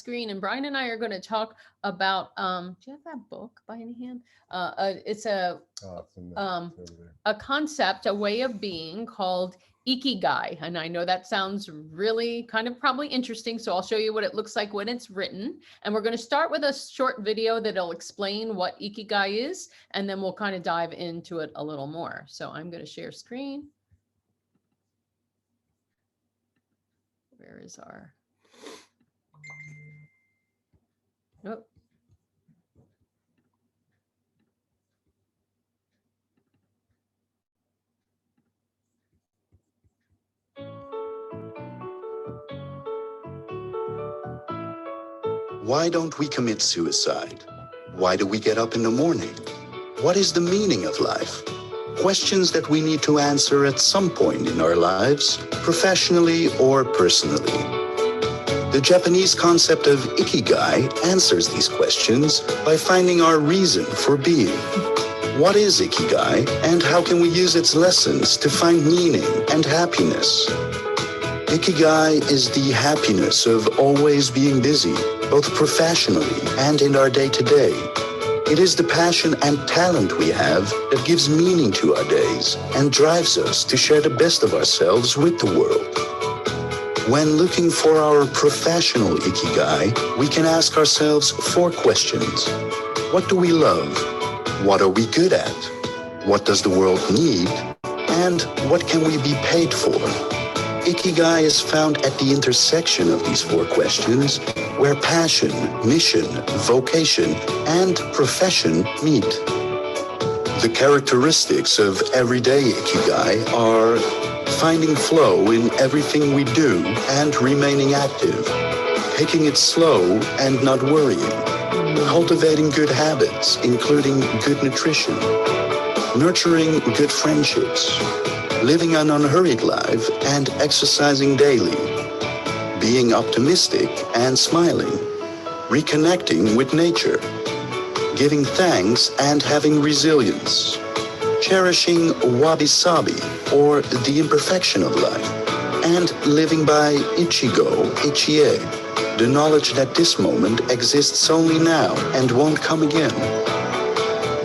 screen, and Brian and I are going to talk about, do you have that book by any hand? It's a concept, a way of being called Ikigai. And I know that sounds really kind of probably interesting. So I'll show you what it looks like when it's written. And we're going to start with a short video that'll explain what Ikigai is, and then we'll kind of dive into it a little more. So I'm going to share screen. Where is our, oh. Why don't we commit suicide? Why do we get up in the morning? What is the meaning of life? Questions that we need to answer at some point in our lives, professionally or personally. The Japanese concept of Ikigai answers these questions by finding our reason for being. What is Ikigai, and how can we use its lessons to find meaning and happiness? Ikigai is the happiness of always being busy, both professionally and in our day-to-day. It is the passion and talent we have that gives meaning to our days and drives us to share the best of ourselves with the world. When looking for our professional Ikigai, we can ask ourselves 4 questions. What do we love? What are we good at? What does the world need? And what can we be paid for? Ikigai is found at the intersection of these 4 questions, where passion, mission, vocation, and profession meet. The characteristics of everyday Ikigai are finding flow in everything we do and remaining active, taking it slow and not worrying, cultivating good habits, including good nutrition, nurturing good friendships, living an unhurried life and exercising daily, being optimistic and smiling, reconnecting with nature, giving thanks and having resilience, cherishing wabi-sabi, or the imperfection of life, and living by ichigo, ichie, the knowledge that this moment exists only now and won't come again.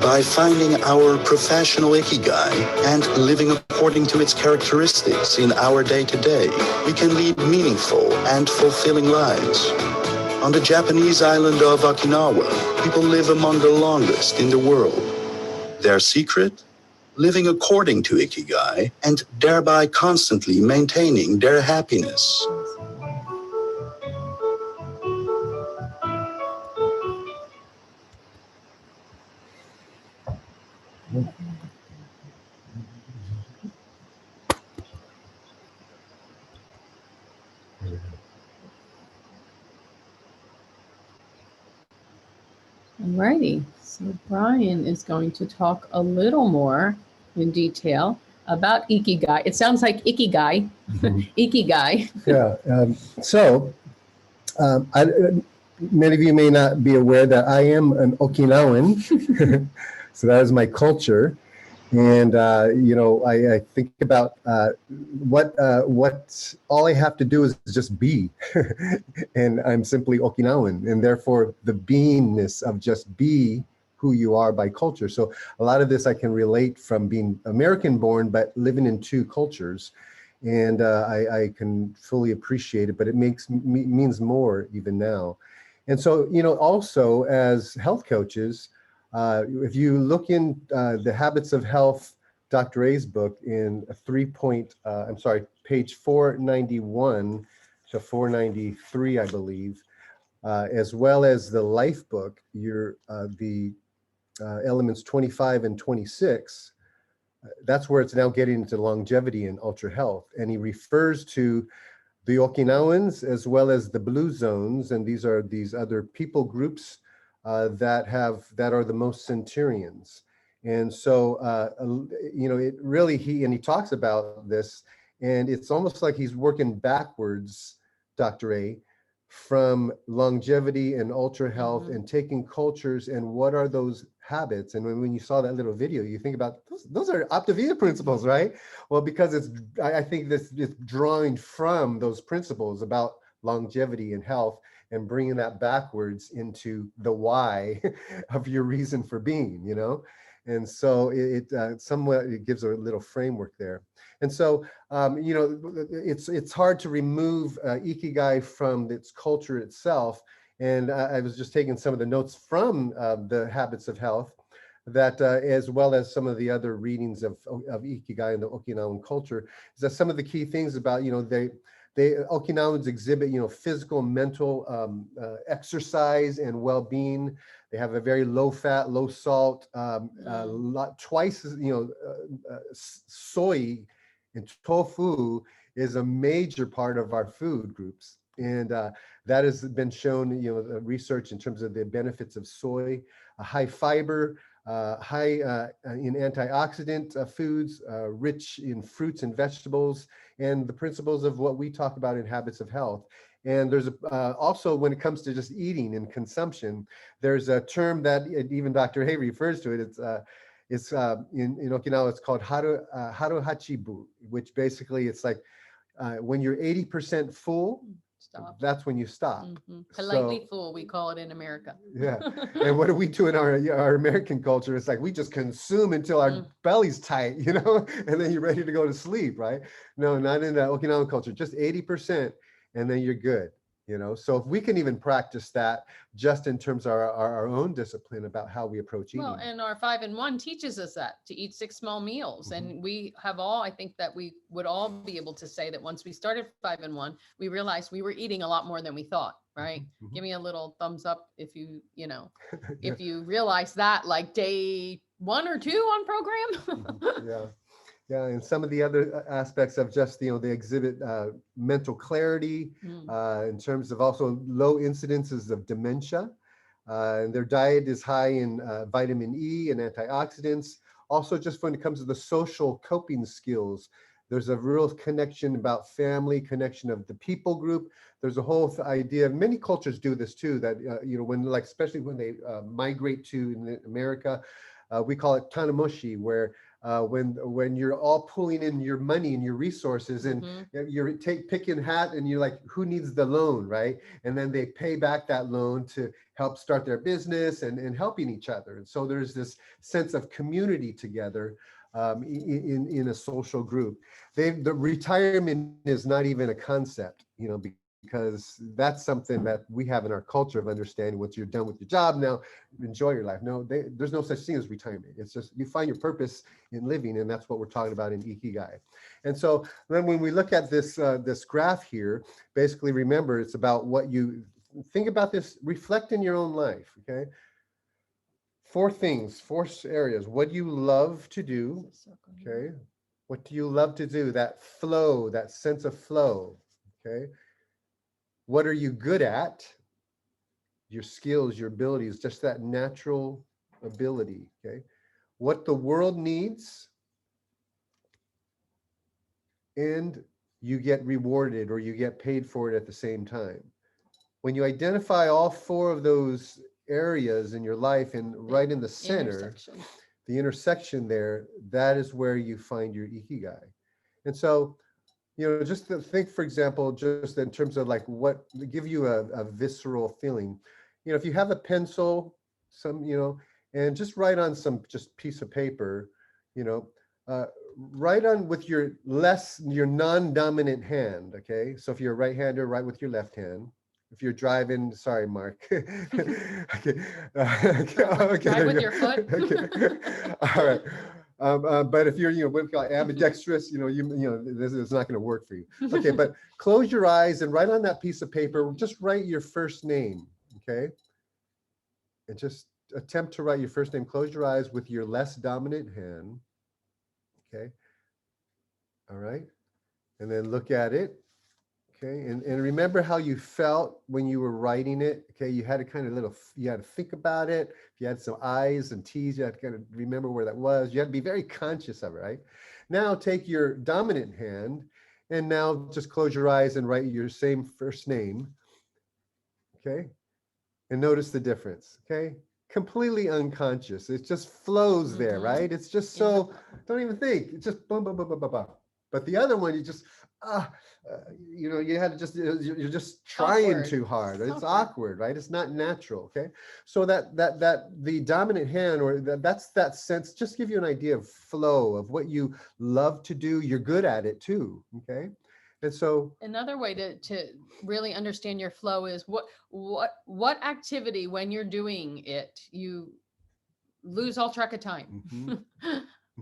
By finding our professional Ikigai and living according to its characteristics in our day-to-day, we can lead meaningful and fulfilling lives. On the Japanese island of Okinawa, people live among the longest in the world. Their secret? Living according to Ikigai and thereby constantly maintaining their happiness. Alrighty, so Brian is going to talk a little more in detail about Ikigai. It sounds like Ikigai, Ikigai. Yeah, many of you may not be aware that I am an Okinawan, so that is my culture. And, you know, I think about what all I have to do is just be, and I'm simply Okinawan, and therefore the beingness of just be who you are by culture. So a lot of this I can relate from being American born, but living in 2 cultures. And I can fully appreciate it, but it means more even now. And so, you know, also as health coaches, if you look in the Habits of Health, Dr. A's book in page 491 to 493, I believe, as well as the Life book, the elements 25 and 26, that's where it's now getting into longevity and ultra health. And he refers to the Okinawans as well as the blue zones, and these are these other people groups that are the most centurions. And so, you know, it really, he talks about this, and it's almost like he's working backwards, Dr. A, from longevity and ultra health and taking cultures and what are those habits. And when you saw that little video, you think about those are Optavia principles, right? Well, because I think this is drawing from those principles about longevity and health and bringing that backwards into the why of your reason for being, you know? And so somewhat it gives a little framework there. And so, you know, it's hard to remove Ikigai from its culture itself. And I was just taking some of the notes from the Habits of Health, that as well as some of the other readings of Ikigai and the Okinawan culture, is that some of the key things about, you know, they Okinawans exhibit, you know, physical, mental exercise and well-being. They have a very low fat, low salt, twice, you know, soy and tofu is a major part of our food groups. And that has been shown, you know, research in terms of the benefits of soy, high fiber, high in antioxidant foods, rich in fruits and vegetables, and the principles of what we talk about in Habits of Health. And there's also, when it comes to just eating and consumption, there's a term that even Dr. Hay refers to it. It's in Okinawa, it's called haru hachibu, which basically it's like when you're 80% full, Stop. that's when you stop. Politely full, we call it in America. Yeah. And what do we do in our American culture? It's like we just consume until our belly's tight, you know, and then you're ready to go to sleep, right? No, not in the Okinawan culture, just 80%, and then you're good, you know. So if we can even practice that just in terms of our own discipline about how we approach eating. Well, and our 5-in-1 teaches us that, to eat 6 small meals. And we have all, I think that we would all be able to say that once we started 5-in-1, we realized we were eating a lot more than we thought, right? Give me a little thumbs up if you, you know, if you realize that, like day 1 or 2 on program. Yeah. Yeah, and some of the other aspects of just, you know, they exhibit mental clarity in terms of also low incidences of dementia. And their diet is high in vitamin E and antioxidants. Also, just when it comes to the social coping skills, there's a real connection about family, connection of the people group. There's a whole idea, many cultures do this too, that, you know, when, like, especially when they migrate to in America, we call it tanamoshi, where when you're all pulling in your money and your resources, and you're picking hat, and you're like, who needs the loan, right? And then they pay back that loan to help start their business and helping each other. And so there's this sense of community together in a social group. The retirement is not even a concept, you know, because that's something that we have in our culture of understanding. Once you're done with your job, now enjoy your life. No, there's no such thing as retirement. It's just you find your purpose in living, and that's what we're talking about in Ikigai. And so then when we look at this this graph here, basically remember it's about what you think about. This, reflect in your own life. Okay, 4 things, 4 areas. What do you love to do? Okay, what do you love to do? That flow, that sense of flow. Okay, what are you good at? Your skills, your abilities, just that natural ability. Okay, what the world needs, and you get rewarded or you get paid for it at the same time. When you identify all 4 of those areas in your life, and right in the center, the intersection there, that is where you find your Ikigai. And so, you know, just to think, for example, just in terms of like what give you a visceral feeling, you know, if you have a pencil, some, you know, and just write on some just piece of paper, you know, write on with your non-dominant hand. Okay, so if you're a right-hander, write with your left hand. If you're driving, sorry, Mark. Okay. Okay. Drive with your foot. Okay. All right. But if you're, you know, what we call ambidextrous, you know, this is not going to work for you. Okay, but close your eyes and write on that piece of paper. Just write your first name. Okay, and just attempt to write your first name. Close your eyes with your less dominant hand. Okay. All right, and then look at it. Okay, and remember how you felt when you were writing it. Okay, you had to kind of you had to think about it. If you had some I's and T's, you had to kind of remember where that was. You had to be very conscious of it, right? Now take your dominant hand, and now just close your eyes and write your same first name. Okay, and notice the difference. Okay, completely unconscious. It just flows there, right? It's just so, don't even think. It's just boom, boom, boom, boom, boom, boom. But the other one, you just, you had to just, you're just trying Awkward. too hard. It's Awkward. awkward, right? It's not natural. Okay. So that the dominant hand, or that's that sense, just give you an idea of flow of what you love to do. You're good at it too. Okay. And so Another way to really understand your flow is what activity, when you're doing it, you lose all track of time. mhm,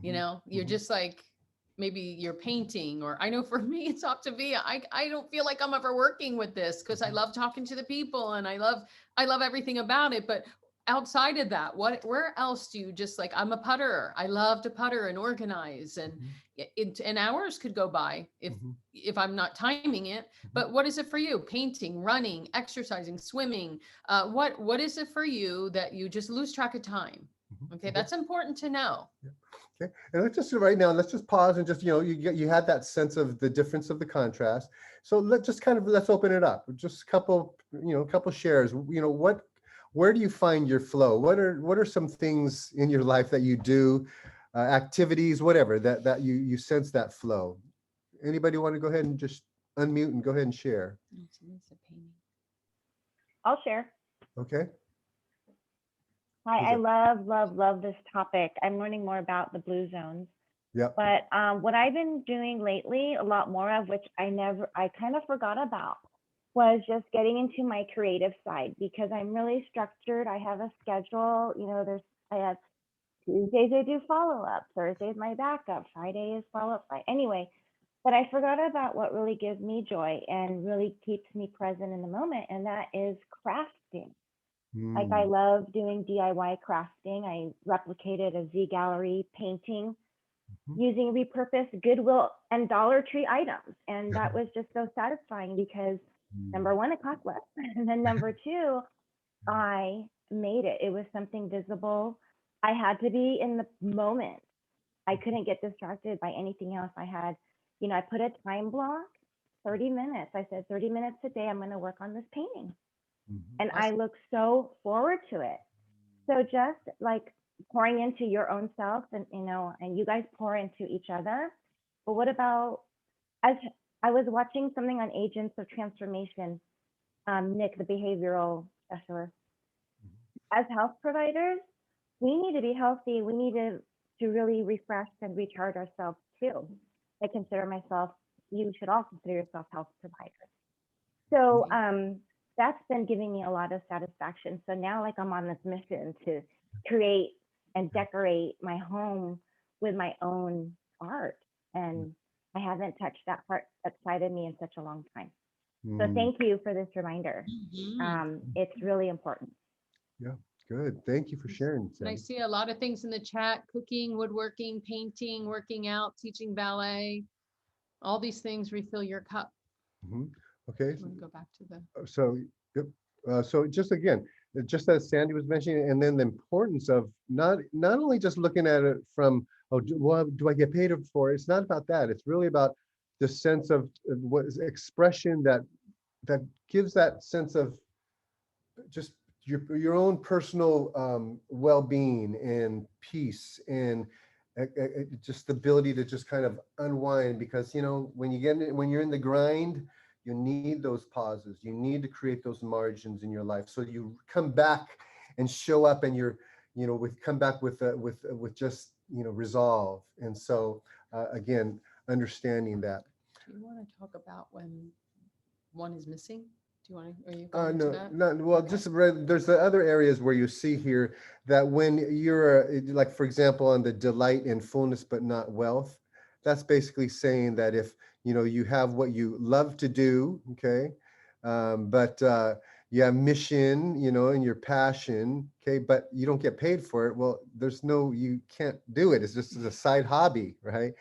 You mhm, know, you're mhm, just like, maybe you're painting, or I know for me, it's Optavia. I don't feel like I'm ever working with this because I mhm, love talking to the people and I love everything about it. But outside of that, where else do you just like, I'm a putterer. I love to putter and organize, and mhm, and hours could go by mhm, if I'm not timing it. mhm, But what is it for you? Painting, running, exercising, swimming. What is it for you that you just lose track of time? mhm. Okay, Okay. that's important to know. Okay, and let's just right now, let's just pause and just, you had that sense of the difference of the contrast. So let's open it up. Just a couple shares. Where do you find your flow? What are some things in your life that you do, activities, whatever, that you sense that flow? Anybody want to go ahead and just unmute and go ahead and share? I'll share. Okay. Hi, Who's I it? love, love, love this topic. I'm learning more about the blue zones. Yep. But what I've been doing lately, a lot more of, which I kind of forgot about, was just getting into my creative side, because I'm really structured. I have a schedule. I have Tuesdays I do follow-up, Thursdays my backup, Friday is follow-up. Anyway, but I forgot about what really gives me joy and really keeps me present in the moment, and that is crafting. Like, I Mm, love doing DIY crafting. I replicated a Z Gallery painting mhm, using repurposed Goodwill and Dollar Tree items. And that was just so satisfying because, mm, number one, it cost less. And then number two, I made it. It was something visible. I had to be in the moment. I couldn't get distracted by anything else. I put a time block, 30 minutes. I said 30 minutes a day, I'm going to work on this painting. mhm. And I Awesome. look so forward to it. So just like pouring into your own self, and you guys pour into each other. But what about, as I was watching something on agents of transformation, Nick, the behavioral specialist, as health providers, we need to be healthy. We need to really refresh and recharge ourselves too. I consider myself, you should all consider yourself health providers. So that's been giving me a lot of satisfaction. So now, like, I'm on this mission to create and decorate my home with my own art. And I haven't touched that side of me in such a long time. So Mm, thank you for this reminder. Mhm. It's really important. yeah, good. Thank you for sharing, And I Sam. see a lot of things in the chat: cooking, woodworking, painting, working out, teaching ballet. All these things refill your cup. Mhm. Okay, I'm gonna go back to the, so, yep. So just again, just as Sandy was mentioning, and then the importance of not only just looking at it from, oh, do I get paid for it? It's not about that. It's really about the sense of what is expression that gives that sense of just your own personal well-being and peace, and just the ability to just kind of unwind, because when when you're in the grind, you need those pauses, you need to create those margins in your life, so you come back and show up, and you're with come back with just resolve. And so again, understanding that. do you want to talk about when one is missing? Do you want to, are you going into No, that? no. Well, Okay. there's the other areas where you see here that when you're like, for example, on the delight in fullness but not wealth, that's basically saying that if you have what you love to do, okay, but you have mission, and your passion, okay, but you don't get paid for it. Well, you can't do it. It's just a side hobby, right?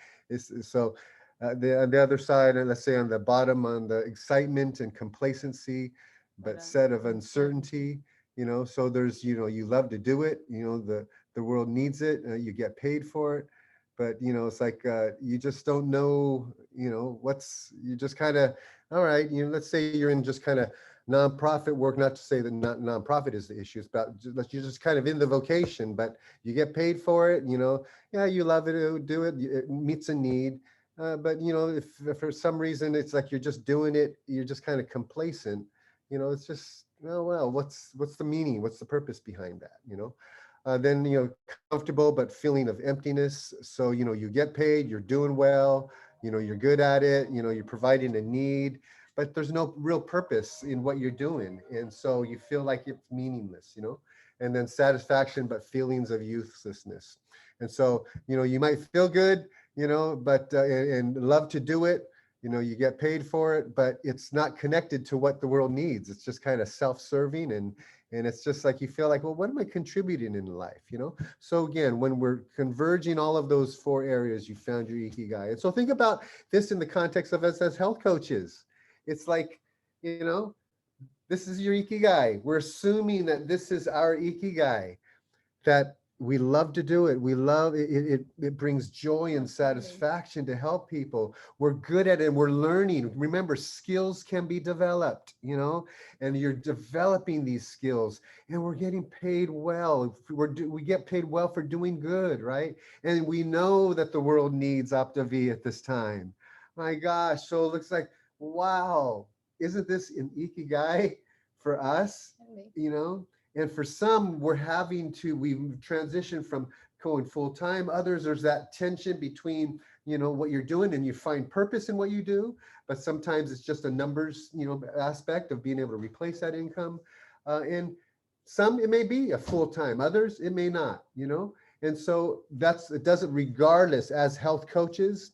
So the other side, and let's say on the bottom, on the excitement and complacency, but set of uncertainty, so there's, you love to do it, the world needs it, you get paid for it, but it's like you just don't know, you just kind of, all right, let's say you're in just kind of nonprofit work, not to say that not nonprofit is the issue, it's about you're just kind of in the vocation, but you get paid for it, yeah, you love it, do it, it meets a need, But if for some reason it's like you're just doing it, you're just kind of complacent, it's just, oh well, what's the meaning? What's the purpose behind that? Then comfortable but feeling of emptiness. So you get paid, you're doing well, you're good at it, you're providing a need, but there's no real purpose in what you're doing, and so you feel like it's meaningless. And then satisfaction but feelings of uselessness. And so you might feel good, but and love to do it. You get paid for it, but it's not connected to what the world needs. It's just kind of self-serving, and it's just like you feel like, well, what am I contributing in life? So again, when we're converging all of those four areas, you found your ikigai. And so think about this in the context of us as health coaches. It's like, this is your ikigai. We're assuming that this is our ikigai, that we love to do it. We love it. It brings joy and satisfaction to help people. We're good at it and we're learning. Remember, skills can be developed, and you're developing these skills, and we're getting paid well. We get paid well for doing good, right? And we know that the world needs Opta-V at this time. My gosh. So it looks like, wow, isn't this an ikigai for us? And for some, we've transitioned from going full time. Others, there's that tension between, what you're doing and you find purpose in what you do. But sometimes it's just a numbers, aspect of being able to replace that income. And some, it may be a full time. Others, it may not, And so it doesn't, regardless, as health coaches,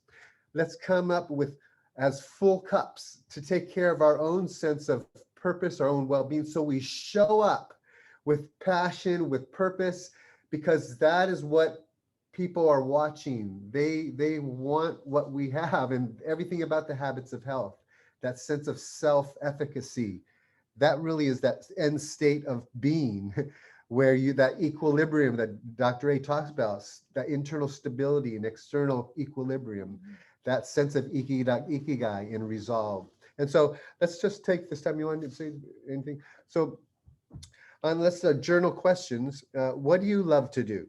let's come up with as full cups to take care of our own sense of purpose, our own well-being. So we show up with passion, with purpose, because that is what people are watching. They want what we have, and everything about the habits of health, that sense of self-efficacy, that really is that end state of being where that equilibrium that Dr. A talks about, that internal stability and external equilibrium, that sense of ikigai and resolve. And so let's just take this time. You want to say anything? So let's journal questions. What do you love to do?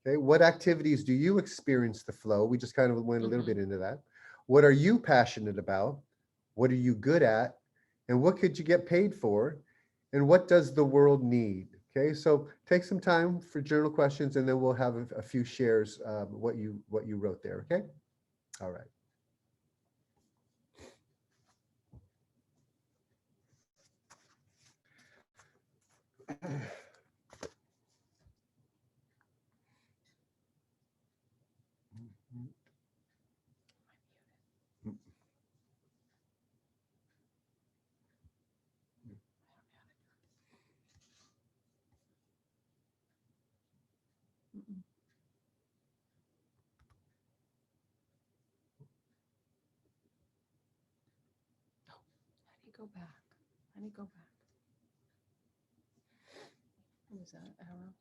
Okay, what activities do you experience the flow? We just kind of went a little bit into that. What are you passionate about? What are you good at? And what could you get paid for? And what does the world need? Okay, so take some time for journal questions, and then we'll have a few shares what you wrote there. Okay, all right. How do you go back? How do you go back? What was that arrow?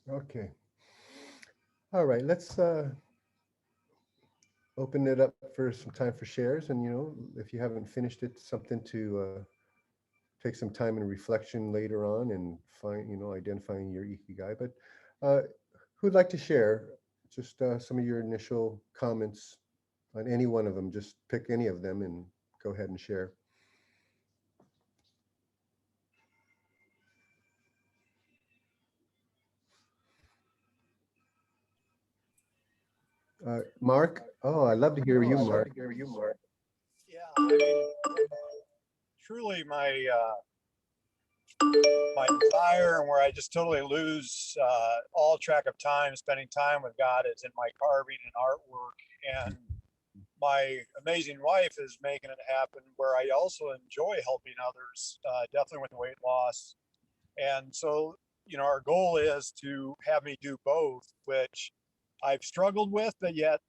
Okay. All right. Let's open it up for some time for shares. And if you haven't finished it, something to take some time and reflection later on and find, identifying your Ikigai. But who'd like to share just some of your initial comments on any one of them? Just pick any of them and go ahead and share. Mark, oh, I'd love to hear you, Mark. Yeah, I mean, truly my desire and where I just totally lose all track of time, spending time with God is in my carving and artwork. And my amazing wife is making it happen where I also enjoy helping others, definitely with weight loss. And so, our goal is to have me do both, which I've struggled with, but yet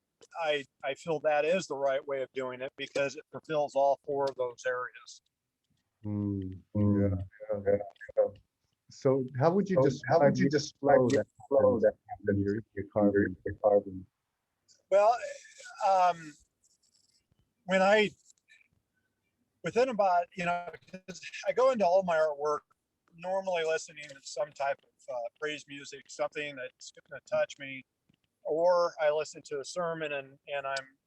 I feel that is the right way of doing it because it fulfills all four of those areas. Yeah. So how would you describe the flow that happens in your carving? Well, when within about, 'cause I go into all my artwork normally listening to some type of praise music, something that's going to touch me, or I listen to a sermon and I'm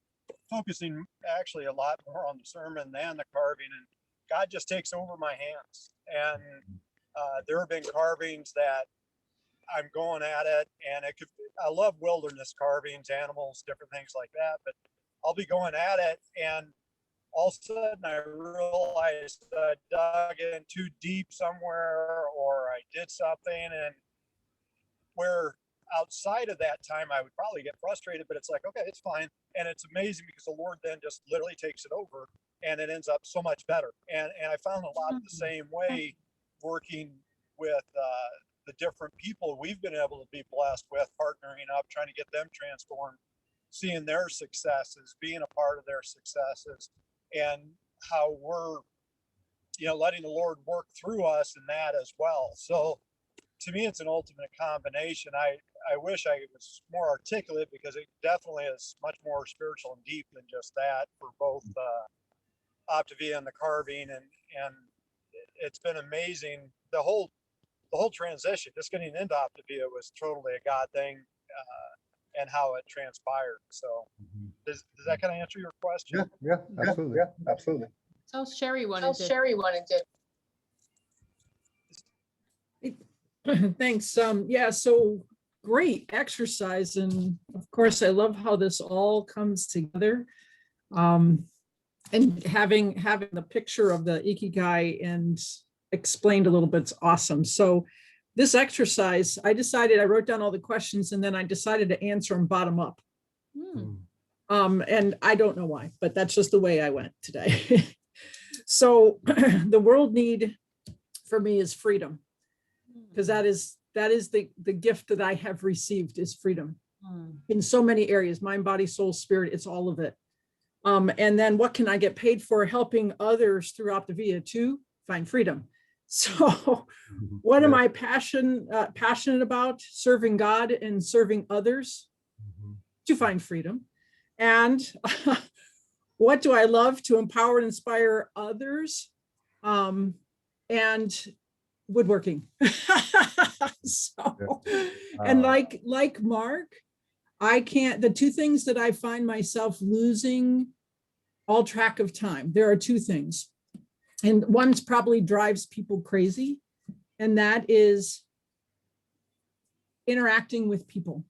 focusing actually a lot more on the sermon than the carving, and God just takes over my hands. And there have been carvings that I'm going at it, and I love wilderness carvings, animals, different things like that, but I'll be going at it, and all of a sudden I realized I dug in too deep somewhere, or I did something, and where outside of that time I would probably get frustrated, but it's like, okay, it's fine. And it's amazing because the Lord then just literally takes it over and it ends up so much better. And I found a lot of the same way working with the different people we've been able to be blessed with, partnering up, trying to get them transformed, seeing their successes, being a part of their successes, and how we're, letting the Lord work through us in that as well. So to me, it's an ultimate combination. I wish I was more articulate because it definitely is much more spiritual and deep than just that for both Optavia and the carving, and it's been amazing. The whole transition, just getting into Optavia, was totally a God thing, and how it transpired. So, does that kind of answer your question? Yeah, absolutely. So Sherry wanted to. Thanks. Yeah, so great exercise. And of course, I love how this all comes together. And having the picture of the Ikigai and explained a little bit is awesome. So this exercise, I wrote down all the questions and then I decided to answer them bottom up. And I don't know why, but that's just the way I went today. So the world need for me is freedom, because that is the gift that I have received is freedom in so many areas, mind, body, soul, spirit, it's all of it. And then what can I get paid for? Helping others through Optavia to find freedom. So what am I passionate about? Serving God and serving others to find freedom. And what do I love? To empower and inspire others, and woodworking. So, and like Mark, the two things that I find myself losing all track of time, there are two things. And one's probably drives people crazy, and that is interacting with people,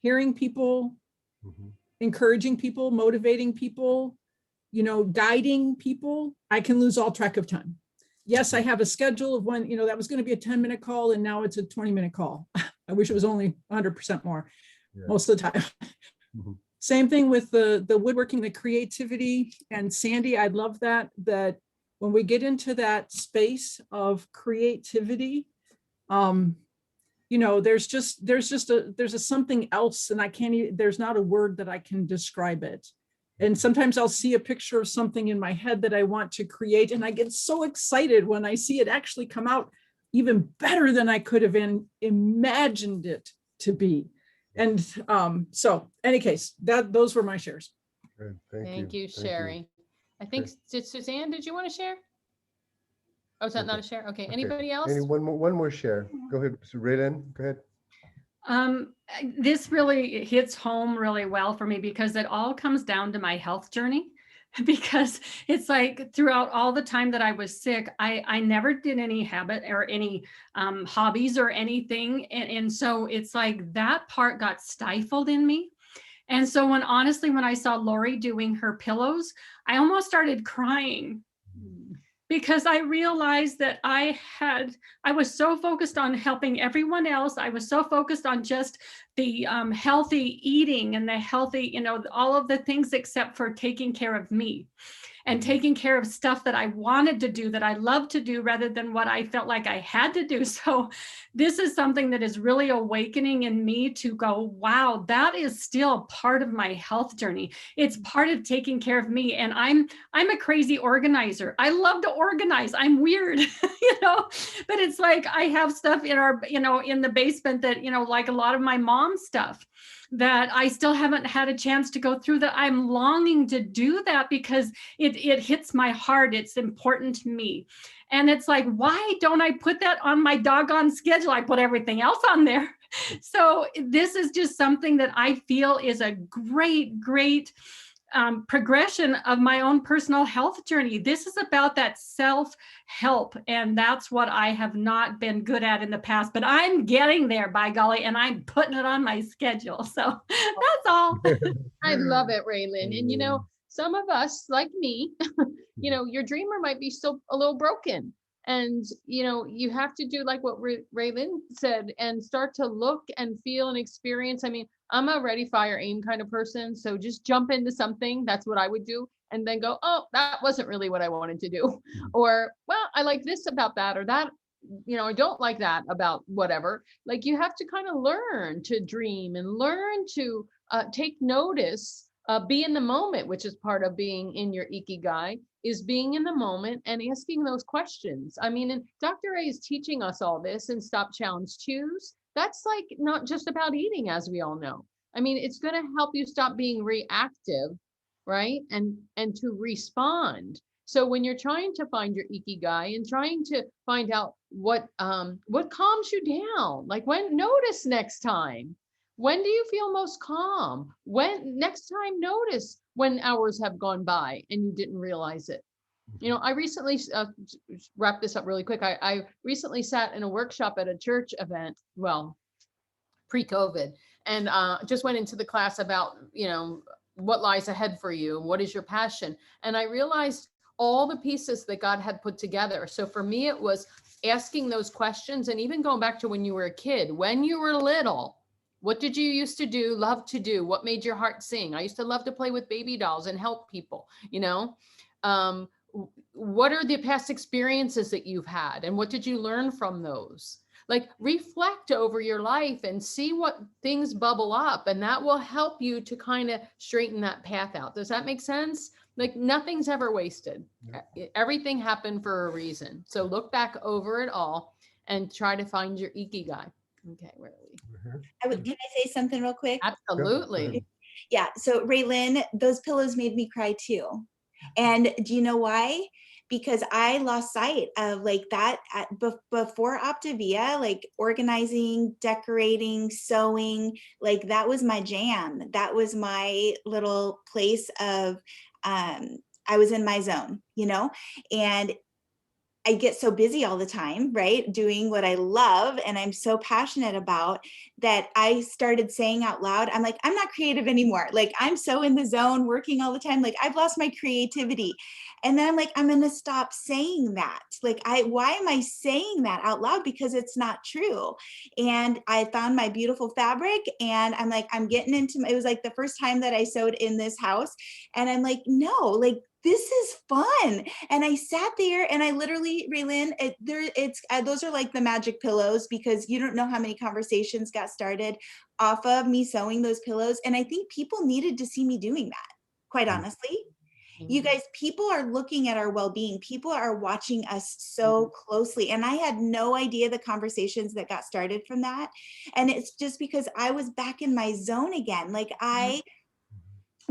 hearing people, encouraging people, motivating people, guiding people. I can lose all track of time. Yes, I have a schedule of when, that was going to be a 10-minute call and now it's a 20-minute call. I wish it was only 100% more most of the time. Same thing with the woodworking, the creativity. And Sandy, I love that when we get into that space of creativity, there's a something else, and there's not a word that I can describe it. And sometimes I'll see a picture of something in my head that I want to create, and I get so excited when I see it actually come out even better than I could have imagined it to be. And so any case, those were my shares. Good. Thank you, Sherry. I think, Suzanne, did you want to share? Oh, is that not Okay. a share? Okay, Okay. anybody else? One more share. Go ahead, Raylan, go ahead. This really hits home really well for me because it all comes down to my health journey. Because it's like throughout all the time that I was sick, I never did any habit or any hobbies or anything. And so it's like that part got stifled in me. And so honestly, when I saw Lori doing her pillows, I almost started crying because I realized that I was so focused on helping everyone else. I was so focused on just the healthy eating and the healthy, all of the things except for taking care of me and taking care of stuff that I wanted to do, that I love to do, rather than what I felt like I had to do. So this is something that is really awakening in me to go, wow, that is still part of my health journey. It's part of taking care of me. And I'm a crazy organizer. I love to organize. I'm weird, but it's like I have stuff in our, in the basement that, like a lot of my mom's stuff that I still haven't had a chance to go through, that I'm longing to do that because it hits my heart. It's important to me. And it's like, why don't I put that on my doggone schedule? I put everything else on there. So this is just something that I feel is a great progression of my own personal health journey. This is about that self-help, and that's what I have not been good at in the past, but I'm getting there, by golly, and I'm putting it on my schedule. So that's all. I love it, Raylan. And some of us, like me, your dreamer might be still a little broken. And, you have to do like what Raylan said and start to look and feel and experience. I mean, I'm a ready, fire, aim kind of person. So just jump into something. That's what I would do. And then go, oh, that wasn't really what I wanted to do. Or, well, I like this about that, or that, I don't like that about whatever. Like you have to kind of learn to dream and learn to take notice, be in the moment, which is part of being in your Ikigai, is being in the moment and asking those questions. I mean, and Dr. A is teaching us all this in Stop, Challenge, Choose. That's like not just about eating, as we all know. I mean, it's going to help you stop being reactive, right? And to respond. So when you're trying to find your Ikigai and trying to find out what calms you down, like notice next time. When do you feel most calm? When next time, notice when hours have gone by and you didn't realize it. I recently wrap this up really quick. I recently sat in a workshop at a church event, well, pre-COVID, and just went into the class about, what lies ahead for you. What is your passion? And I realized all the pieces that God had put together. So for me, it was asking those questions, and even going back to when you were a kid, when you were little, what did you used to do, love to do? What made your heart sing? I used to love to play with baby dolls and help people, what are the past experiences that you've had? And what did you learn from those? Like reflect over your life and see what things bubble up, and that will help you to kind of straighten that path out. Does that make sense? Like nothing's ever wasted. Yeah. Everything happened for a reason. So look back over it all and try to find your Ikigai. Okay, where are we? Can I say something real quick? Absolutely. Yeah. So Raylan, those pillows made me cry too. And do you know why? Because I lost sight of like that before Optavia, like organizing, decorating, sewing, like that was my jam. That was my little place of, I was in my zone, and I get so busy all the time, right? Doing what I love and I'm so passionate about that I started saying out loud, I'm like, I'm not creative anymore. Like I'm so in the zone working all the time. Like I've lost my creativity. And then I'm like, I'm going to stop saying that. Like, why am I saying that out loud? Because it's not true. And I found my beautiful fabric and I'm like, I'm getting into, it was like the first time that I sewed in this house. And I'm like, no, like, this is fun. And I sat there and I literally, Raylan, those are like the magic pillows, because you don't know how many conversations got started off of me sewing those pillows. And I think people needed to see me doing that, quite honestly. You guys, people are looking at our well-being. People are watching us so closely. And I had no idea the conversations that got started from that. And it's just because I was back in my zone again. Like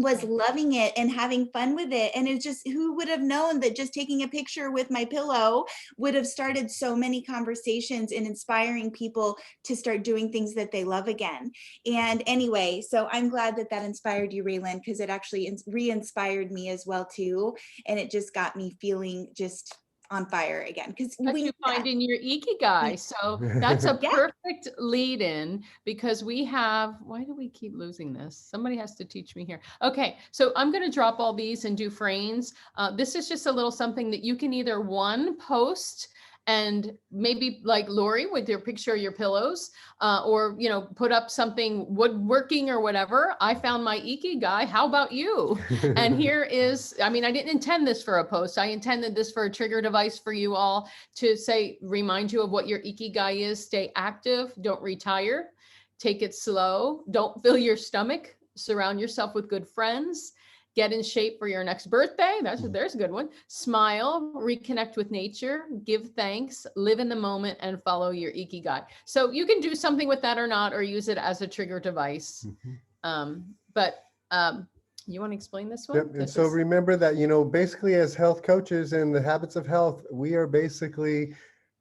was loving it and having fun with it. And it's just, who would have known that just taking a picture with my pillow would have started so many conversations and inspiring people to start doing things that they love again. And anyway, so I'm glad that that inspired you, Raylan, because it actually re-inspired me as well too. And it just got me feeling just on fire again. Because That we you find in your Ikigai. So that's a Yeah. perfect lead in, because we have, why do we keep losing this? Somebody has to teach me here. Okay, so I'm going to drop all these and do frames. This is just a little something that you can either post and maybe like Lori with your picture of your pillows, or, you know, put up something woodworking or whatever. I found my Ikigai. How about you? And here is, I mean, I didn't intend this for a post. I intended this for a trigger device for you all to say, remind you of what your Ikigai is. Stay active, don't retire, take it slow, don't fill your stomach, surround yourself with good friends, get in shape for your next birthday. There's a good one. Smile, reconnect with nature, give thanks, live in the moment, and follow your Ikigai. So you can do something with that or not, or use it as a trigger device. But you want to explain this one? Yep. And so remember that, you know, basically as health coaches in the habits of health, we are basically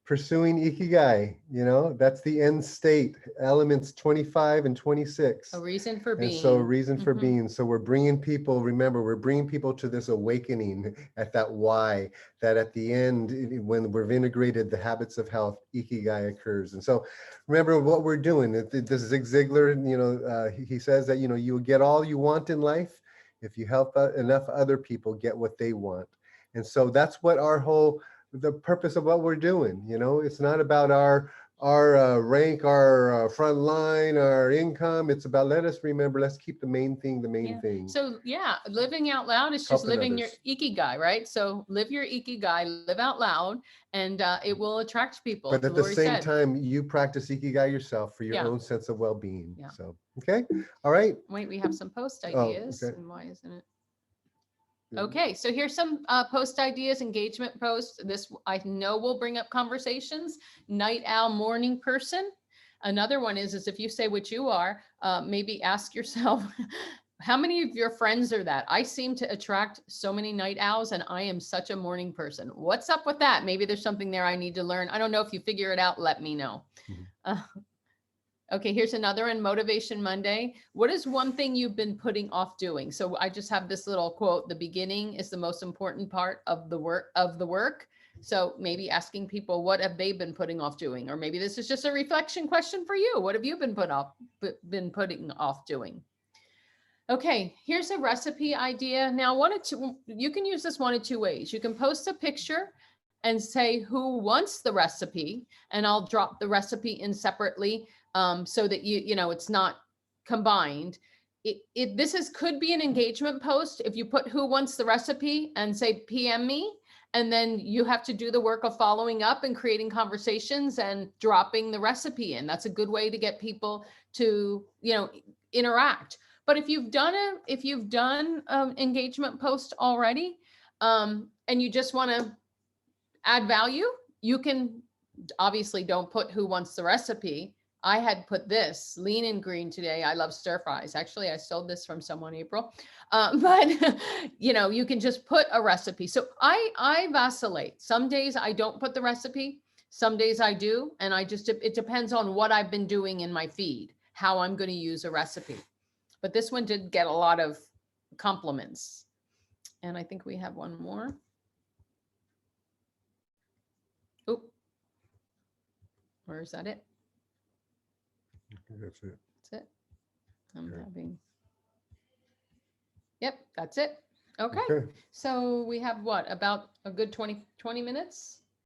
pursuing Ikigai, you know, that's the end state, elements 25 and 26. A reason for being. And so a reason for being. So we're bringing people, remember, we're bringing people to this awakening at that why, that at the end, when we've integrated the habits of health, Ikigai occurs. And so remember what we're doing. This Zig Ziglar, you know, he says that, you know, you will get all you want in life if you help enough other people get what they want. And so that's what the purpose of what we're doing. You know, it's not about our rank, our front line, our income. It's about, let's keep the main thing the main thing. So yeah, living out loud is just living your Ikigai, right? So live your Ikigai, live out loud, and it will attract people. But at the same time, you practice Ikigai yourself for your own sense of well-being. Yeah. So, okay. All right. Wait, we have some post ideas. Okay. And why isn't it? Okay, so here's some post ideas, engagement posts. This I know will bring up conversations. Night owl, morning person. Another one is if you say what you are, maybe ask yourself, how many of your friends are that? I seem to attract so many night owls and I am such a morning person. What's up with that? Maybe there's something there I need to learn. I don't know. If you figure it out, let me know. Okay, here's another one, Motivation Monday. What is one thing you've been putting off doing? So I just have this little quote, the beginning is the most important part of the work. So maybe asking people, what have they been putting off doing? Or maybe this is just a reflection question for you. What have you been putting off doing? Okay, here's a recipe idea. Now, you can use this one of two ways. You can post a picture and say who wants the recipe, and I'll drop the recipe in separately. So that you know it's not combined. This could be an engagement post if you put who wants the recipe and say PM me, and then you have to do the work of following up and creating conversations and dropping the recipe in. That's a good way to get people to, you know, interact. But if you've done engagement post already, and you just want to add value, you can obviously don't put who wants the recipe. I had put this lean and green today. I love stir fries. Actually, I sold this from someone, April. But you know, you can just put a recipe. So I vacillate. Some days I don't put the recipe. Some days I do. And it depends on what I've been doing in my feed, how I'm going to use a recipe. But this one did get a lot of compliments. And I think we have one more. Oh, where is that it? That's it. That's it. Yep, that's it. Okay. So we have what, about a good 20 minutes?